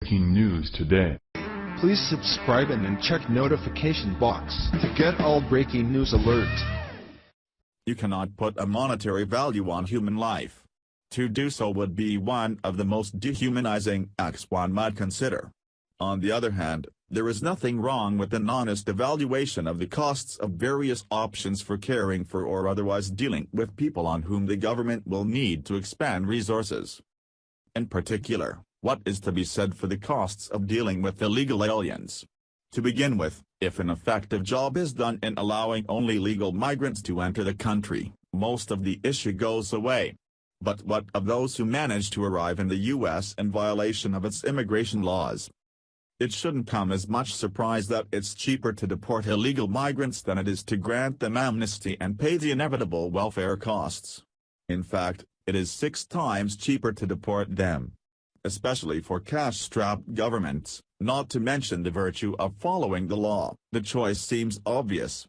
Breaking news today. Please subscribe and then check notification box to get all breaking news alerts. You cannot put a monetary value on human life. To do so would be one of the most dehumanizing acts one might consider. On the other hand, there is nothing wrong with an honest evaluation of the costs of various options for caring for or otherwise dealing with people on whom the government will need to expend resources. In particular, what is to be said for the costs of dealing with illegal aliens? To begin with, if an effective job is done in allowing only legal migrants to enter the country, most of the issue goes away. But what of those who manage to arrive in the U.S. in violation of its immigration laws? It shouldn't come as much surprise that it's cheaper to deport illegal migrants than it is to grant them amnesty and pay the inevitable welfare costs. In fact, it is 6 times cheaper to deport them. Especially for cash-strapped governments, not to mention the virtue of following the law. The choice seems obvious.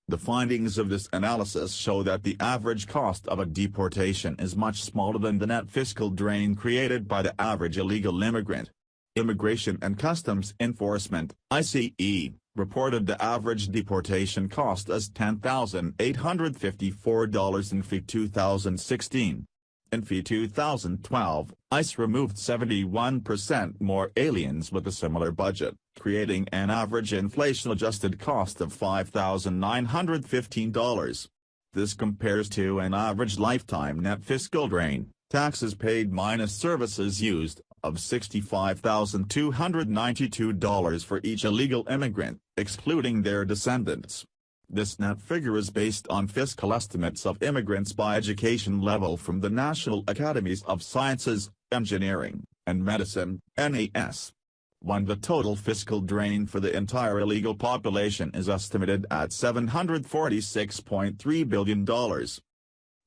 The findings of this analysis show that the average cost of a deportation is much smaller than the net fiscal drain created by the average illegal immigrant. Immigration and Customs Enforcement, ICE, reported the average deportation cost as $10,854 in FY 2016. In FY 2012, ICE removed 71% more aliens with a similar budget, creating an average inflation-adjusted cost of $5,915. This compares to an average lifetime net fiscal drain, taxes paid minus services used, of $65,292 for each illegal immigrant, excluding their descendants. This net figure is based on fiscal estimates of immigrants by education level from the National Academies of Sciences, Engineering, and Medicine, NAS. When the total fiscal drain for the entire illegal population is estimated at $746.3 billion.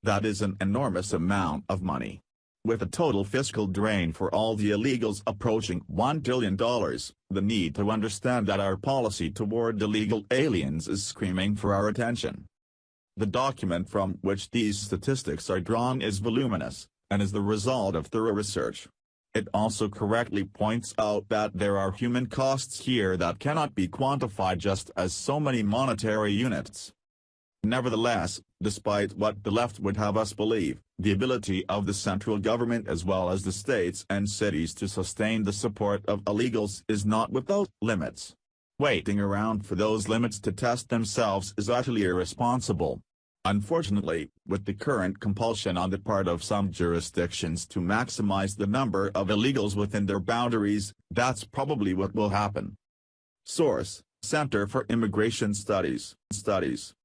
That is an enormous amount of money. With a total fiscal drain for all the illegals approaching $1 billion, the need to understand that our policy toward illegal aliens is screaming for our attention. The document from which these statistics are drawn is voluminous, and is the result of thorough research. It also correctly points out that there are human costs here that cannot be quantified just as so many monetary units. Nevertheless, despite what the left would have us believe, the ability of the central government as well as the states and cities to sustain the support of illegals is not without limits. Waiting around for those limits to test themselves is utterly irresponsible. Unfortunately, with the current compulsion on the part of some jurisdictions to maximize the number of illegals within their boundaries, that's probably what will happen. Source: Center for Immigration Studies.